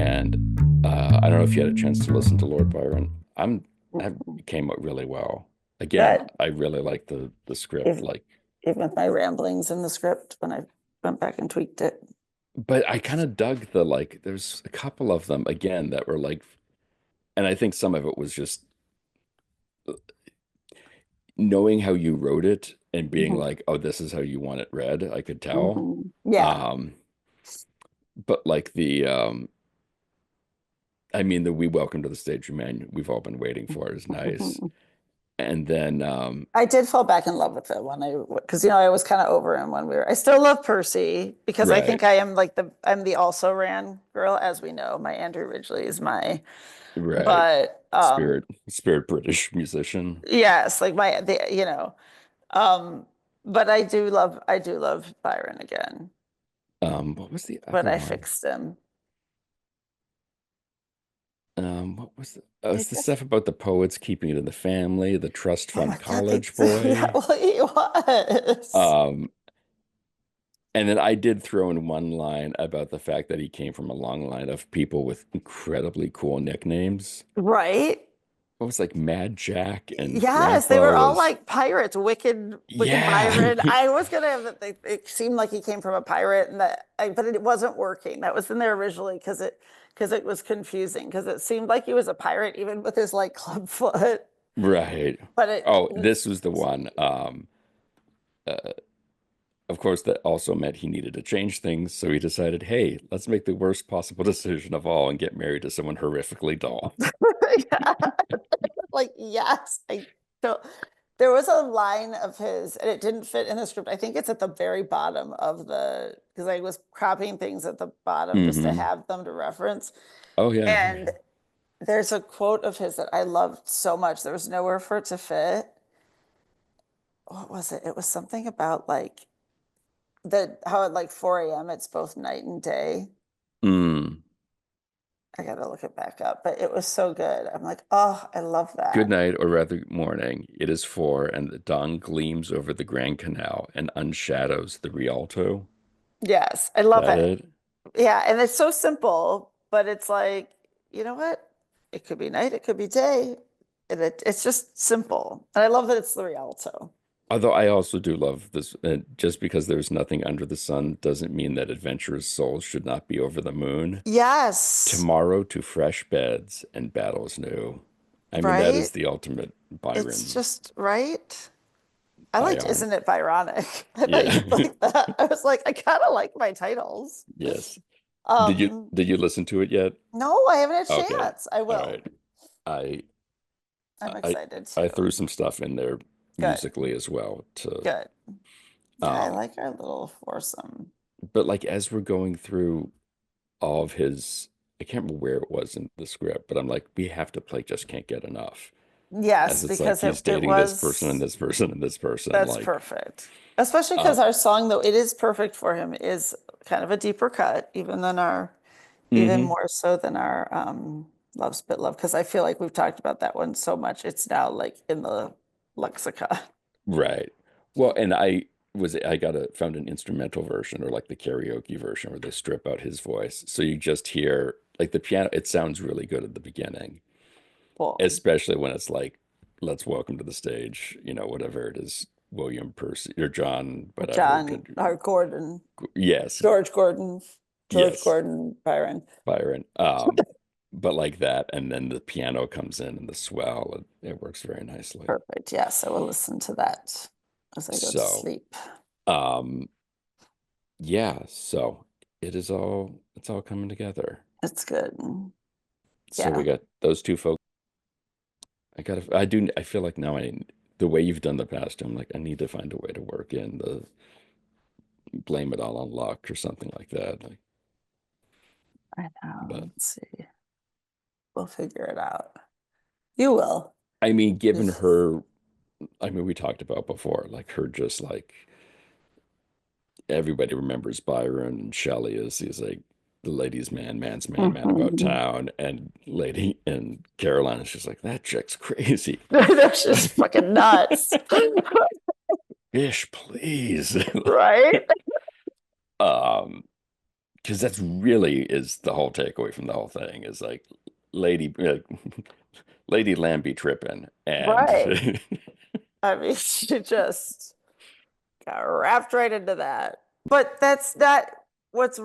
And I don't know if you had a chance to listen to Lord Byron. That came out really well. Again, Good. I really like the script. Even, Like, even with my ramblings in the script when I went back and tweaked it. but I kind of dug the like. There's a couple of them again that were like, and I think some of it was just knowing how you wrote it and being Mhm, like, oh, this is how you want it read. I could tell. Yeah. Um, but like I mean, the "We Welcome to the Stage Man" we've all been waiting for is nice. And then, I did fall back in love with it when because I was kind of over him when I still love Percy because I right, think I am like I'm the also ran girl, as we know. My Andrew Ridgely is right. but Spirit British musician. yes, like um, but I do love Byron again, What was the but other I one? fixed him. What was oh, I it's the guess, stuff about the poets keeping it in the family, the trust oh fund my God, college yeah, boy. well, he was. Um, and then I did throw in one line about the fact that he came from a long line of people with incredibly cool nicknames. Right? What was like Mad Jack and Yes, they Grandpa were all was, like pirates. Wicked yeah, Byron. I was gonna have it seemed like he came from a pirate, but it wasn't working. That was in there originally because it was confusing because it seemed like he was a pirate even with his like club foot. right. But it Oh, this was the one. Uh, of course, that also meant he needed to change things, so he decided, hey, let's make the worst possible decision of all and get married to someone horrifically dull. yeah, like yes, I don't. There was a line of his, and it didn't fit in the script. I think it's at the very bottom of because I was cropping things at the bottom just to Hmm. have them to reference. Oh yeah. And there's a quote of his that I loved so much. There was nowhere for it to fit. What was it? It was something about like how at like 4 a.m. it's both night and day. Mm. I gotta look it back up, but it was so good. I'm like, oh, I love Good that. night, or rather morning. It is four, and the dawn gleams over the Grand Canal and unshadows the Rialto. Yes, I Is love that it. it? Yeah, and it's so simple, but it's like, you know what? It could be night, it could be day. And it's just simple. And I love that it's the Rialto. Although I also do love this, just because there's nothing under the sun doesn't mean that adventurous souls should not be over the moon. Yes, Tomorrow to fresh beds and battles new. I mean, that right? is the ultimate It's Byron just right. I liked Bion. Isn't It Byronic? I thought Yeah. you'd like that. I was like, I kind of like my titles. Yes. Did you Um, did you listen to it yet? no, I haven't had a Okay. chance. I All will. right. I I'm I excited I too. threw some stuff in there Good, musically as well to good. Yeah, I um like our little foursome. but like as we're going through all of his, I can't remember where it was in the script, but I'm like, we have to play Just Can't Get Enough. As Yes, it's like because he's it dating this person and was this person and this person. that's Like, perfect. Especially uh, because our song, though it is perfect for him, is kind of a deeper cut, even hmm more so than our Love Spit Love, because I feel like we've talked about that one so much. It's now like in the lexicon. right. Well, and I got a found an instrumental version or like the karaoke version where they strip out his voice. So you just hear like the piano, it sounds really good at the beginning, Cool. especially when it's like, let's welcome to the stage, whatever it is, William Percy or John, whatever. John or Gordon, Yes, George Gordon, George yes, Gordon Byron. Byron. But like that, and then the piano comes in and the swell, it works very nicely. Perfect. Yes, I will listen to that as I go to So, sleep. um, yeah, so it's all coming together. It's good. So we Yeah. got those two folks. I feel like now the way you've done the past, I'm like, I need to find a way to work in the blame it all on luck or something like that. Like, I know. but Let's see. We'll figure it out. You will. I mean, given Just- her, I mean, we talked about before, like her just like everybody remembers Byron and Shelley as he's like the ladies' man, man's man, man about Mhm. town, and lady and Caroline is just like that chick's crazy. That's just fucking nuts. Ish, please. Right? Um, because that's really is the whole takeaway from the whole thing is like Lady Lady Lamb be tripping Right. and I mean, she just got wrapped right into that. But that's not what's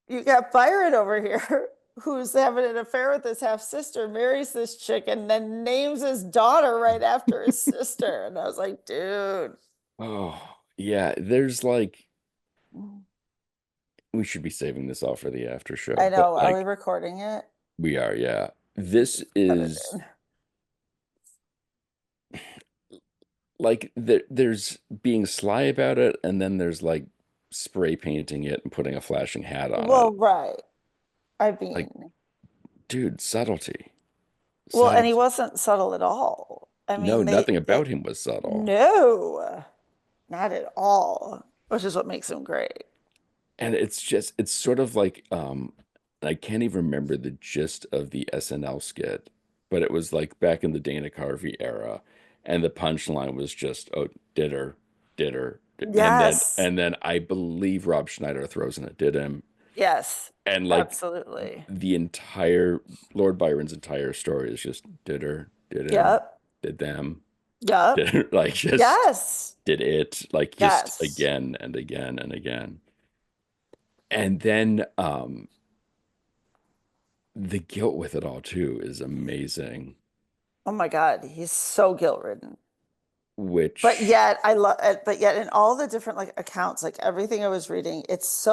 you got Byron over here who's having an affair with his half sister, marries this chick, and then names his daughter right after his sister. And I was like, dude. oh yeah, there's like we should be saving this all for the after I show, but know. Are we like recording it? we are, yeah. This Put it is in. like there's being sly about it, and then there's like spray painting it and putting a flashing hat on Well, it. right. I Like, mean, dude, subtlety. well, and he Subtlety. wasn't subtle at all. I No, mean, nothing about him was subtle. no, not at all, which is what makes him great. And it's just it's sort of like I can't even remember the gist of the SNL skit, but it was like back in the Dana Carvey era, and the punchline was just, oh, did her, Yes. and then I believe Rob Schneider throws in a did him. Yes. And like Absolutely. the entire Lord Byron's entire story is just did her, did him, Yep. did them, Yep. did like just Yes. did it, like just Yes. again and again and again. And then the guilt with it all too is amazing, Oh my God, he's so guilt-ridden. But which yet I love it, but yet in all the different like accounts, like everything I was reading, it's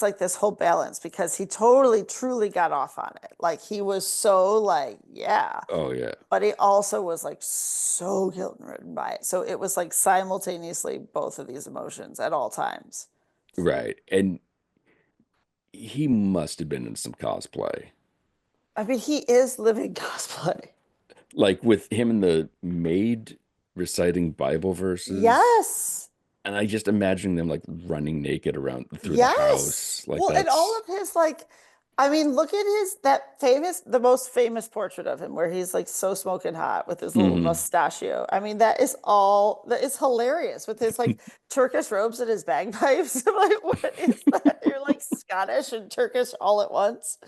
like this whole balance because he totally truly got off on it. Like he was so like, yeah, oh yeah, but he also was like so guilt ridden by it. So it was like simultaneously both of these emotions at all times. right. And he must have been in some cosplay. I mean, he is living cosplay. Like with him and the maid reciting Bible verses. Yes. And I just imagine them like running naked around through the Yes. house. Like Well, and all that's of his like, I mean, look at his that famous, the most famous portrait of him where he's like so smoking hot with his little hmm mustachio. I mean, that is hilarious with his like Turkish robes and his bagpipes. I'm like, what is that? You're like Scottish and Turkish all at once.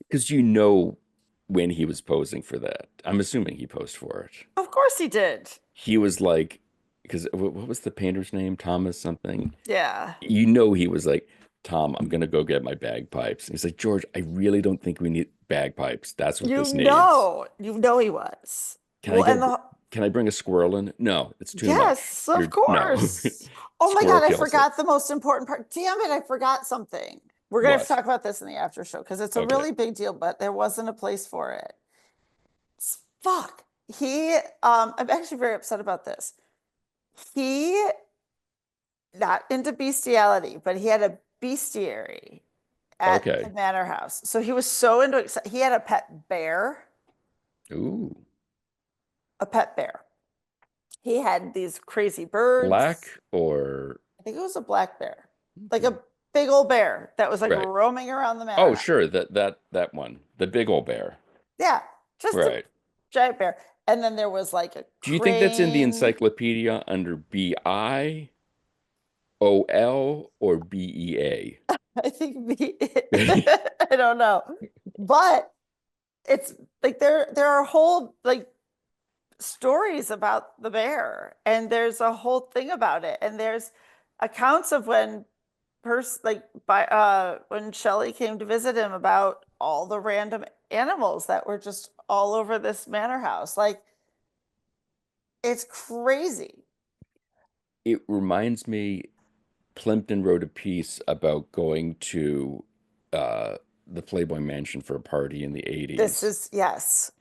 because you know when he was posing for that. I'm assuming he posed for it. Of course he did. He was like, because what was the painter's name? Thomas something. Yeah. You know he was like, Tom, I'm gonna go get my bagpipes. And he's like, George, I really don't think we need bagpipes. That's what this needs. You know he was. Can I Well, get and a the can I bring a squirrel in? No, it's too much. yes, of You're no. course. Oh my Squirrel God, I kills it. forgot the most important part. Damn it, I forgot something. We're gonna have to What? talk about this in the after show because it's a Okay. really big deal, but there wasn't a place for it. Fuck. I'm actually very upset about this. He not into bestiality, but he had a bestiary at the Okay. manor house. So he was so into it. He had Ooh. a pet bear. He had these crazy birds. Black or I think it was a black bear, like okay. a big old bear that was like Right. roaming around the manor Oh, house. sure. That one. The big old bear. Yeah, just a Right. giant bear. And then there was like a Do you think that's in the crane. encyclopedia under BIOL or BEA? I think I don't know, but it's like there are whole like stories about the bear, and there's a whole thing about it, and there's accounts of when when Shelley came to visit him about all the random animals that were just all over this manor house. Like it's crazy. It reminds me, Plimpton wrote a piece about going to uh, the Playboy Mansion for a party in the This 80s. is yes.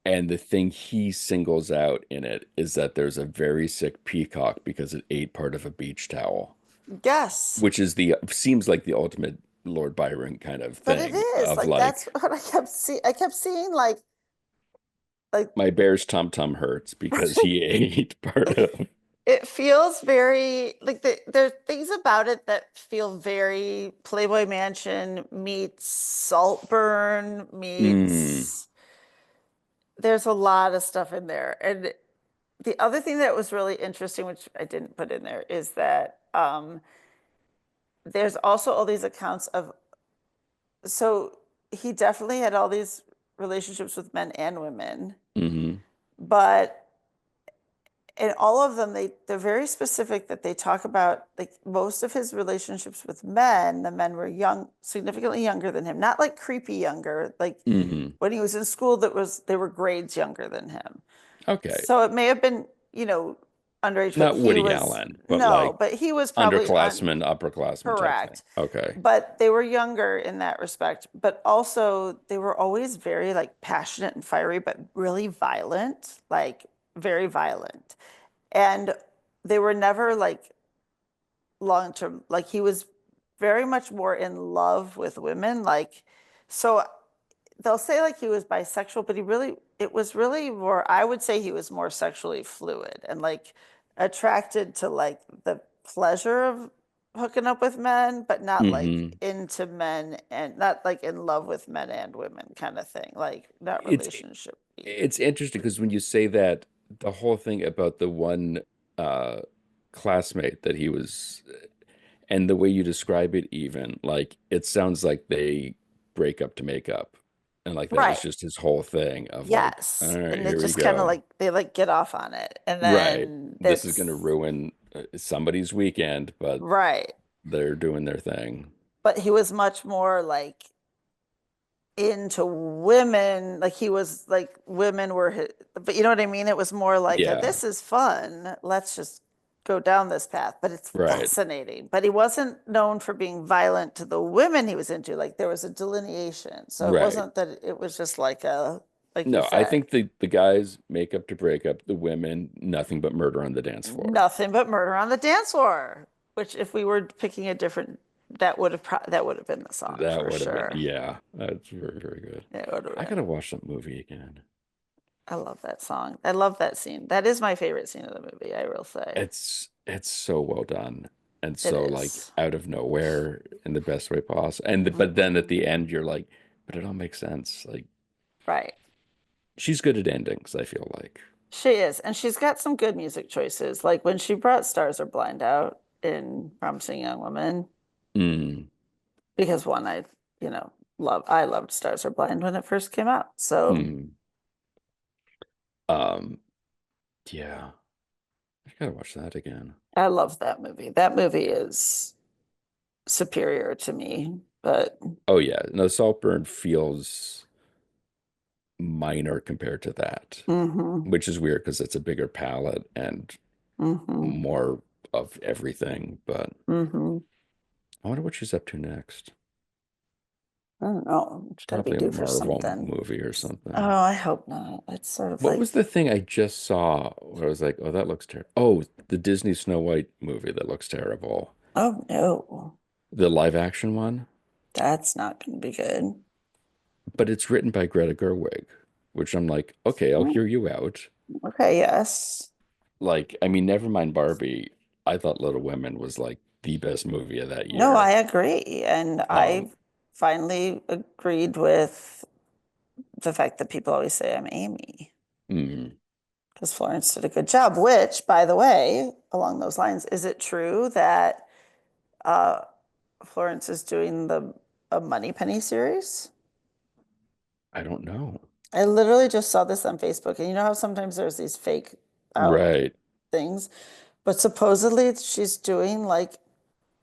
And the thing he singles out in it is that there's a very sick peacock because it ate part of a beach towel, Yes. which is the seems like the ultimate Lord Byron kind of But it thing is of like that's like what I kept seeing like my bear's tum tum hurts because he ate part like of. it feels very like there are things about it that feel very Playboy Mansion meets Saltburn Mm, meets there's a lot of stuff in there. And the other thing that was really interesting, which I didn't put in there, is that there's also all these accounts of, so he definitely had all these relationships with men and women, Hmm. but in all of them, they're very specific that they talk about like most of his relationships with men, the men were young, significantly younger than him, not like creepy younger, like Hmm. when he was in school that was they were grades younger than him. Okay. So it may have been, underage, but Not he Woody was Allen, but no, like but he was probably underclassmen, upperclassmen type thing. correct. Okay. But they were younger in that respect, but also they were always very like passionate and fiery, but really violent, like very violent. And they were never like long term, like he was very much more in love with women. Like, so they'll say like he was bisexual, but it was really more, I would say he was more sexually fluid and like attracted to like the pleasure of hooking up with men, but not like Hmm. into men and not like in love with men and women kind of thing, like not It's relationship. it's interesting because when you say that, the whole thing about the one uh classmate that he was, and the way you describe it, even like it sounds like they break up to make up. And like that was Right. just his whole thing of like, all Yes. right, And they here we just kind of go. like they like get off on it. And Right. then This is going to that's ruin somebody's weekend, but right. they're doing their thing. But he was much more like into women. Like he was like women were his, but you know what I mean? It was more like Yeah. this is fun. Let's just go down this path. But it's Right. fascinating. But he wasn't known for being violent to the women he was into. Like there was a delineation. So it Right. wasn't that it was just like like you No, I said, think the guys make up to break up, the women, nothing but murder on the dance floor. nothing but murder on the dance floor. Which, if we were picking a different, that would have been the song That for would have been, sure. yeah, that's very, very good. It would have I been. gotta watch that movie again. I love that song. I love that scene. That is my favorite scene of the movie, I will say. It's so well done and It so like is. out of nowhere in the best way possible. But then at Mhm. the end, you're like, but it all makes sense. Like Right. she's good at endings, I feel like. She is. And she's got some good music choices. Like when she brought Stars Are Blind out in Promising Young Woman, Mm, because one, you know, I loved Stars Are Blind when it first came out. So mm. Um, yeah, I gotta watch that again. I love that movie. That movie is superior to me, but Oh yeah, no, Saltburn feels minor compared to that, hmm which is weird because it's a bigger palette and hmm more of everything. But hmm I wonder what she's up to next. I don't know. It's got to be Probably a due for Marvel something. movie or Oh, something. I hope not. It's sort of What was like, the thing I just saw where I was like, oh, that looks terrible? Oh, the Disney Snow White movie that looks terrible. oh no, The live action one, that's not going to be good. but it's written by Greta Gerwig, which I'm like, okay, I'll Mm, hear you out. okay, yes. Like, I mean, never mind Barbie. I thought Little Women was like the best movie of that No, I year. agree. And Um, I finally agreed with the fact that people always say I'm Amy mm, because Florence did a good job, which, by the way, along those lines, is it true that uh, Florence is doing the a Money Penny series? I don't know. I literally just saw this on Facebook, and you know how sometimes there's these fake out Right. things, but supposedly she's doing like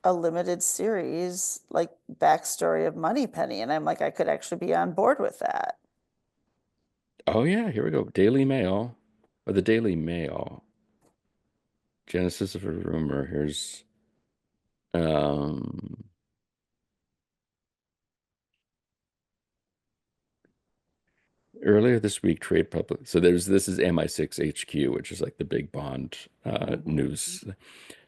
a limited series, like backstory of Moneypenny, and I'm like, I could actually be on board with that. Oh yeah, here we go. Daily Mail, or the Daily Mail. Genesis of a rumor. Here's um earlier this week, Trade Public. So this is MI6 HQ, which is like the big Bond Mhm. news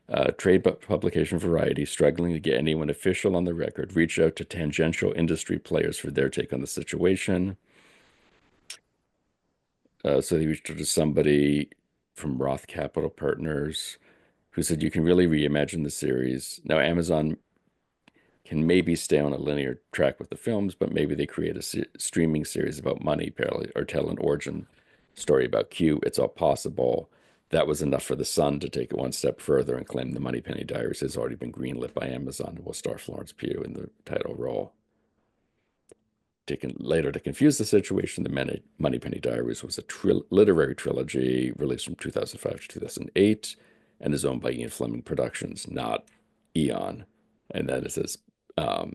publication Variety, struggling to get anyone official on the record, reached out to tangential industry players for their take on the situation. So they reached out to somebody from Roth Capital Partners who said you can really reimagine the series. Now, Amazon can maybe stay on a linear track with the films, but maybe they create a streaming series about money, apparently, or tell an origin story about Q. It's all possible. that was enough for The Sun to take it one step further and claim The Moneypenny Diaries has already been greenlit by Amazon and will star Florence Pugh in the title role. Later, to confuse the situation, The Moneypenny Diaries was a literary trilogy released from 2005 to 2008 and is owned by Ian Fleming Productions, not Eon. And then it says, but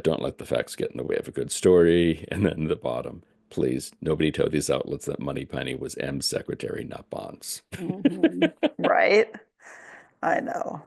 don't let the facts get in the way of a good story. And then the bottom, please, nobody tell these outlets that Moneypenny was M's secretary, not Bond's. Mhm. Right. I know.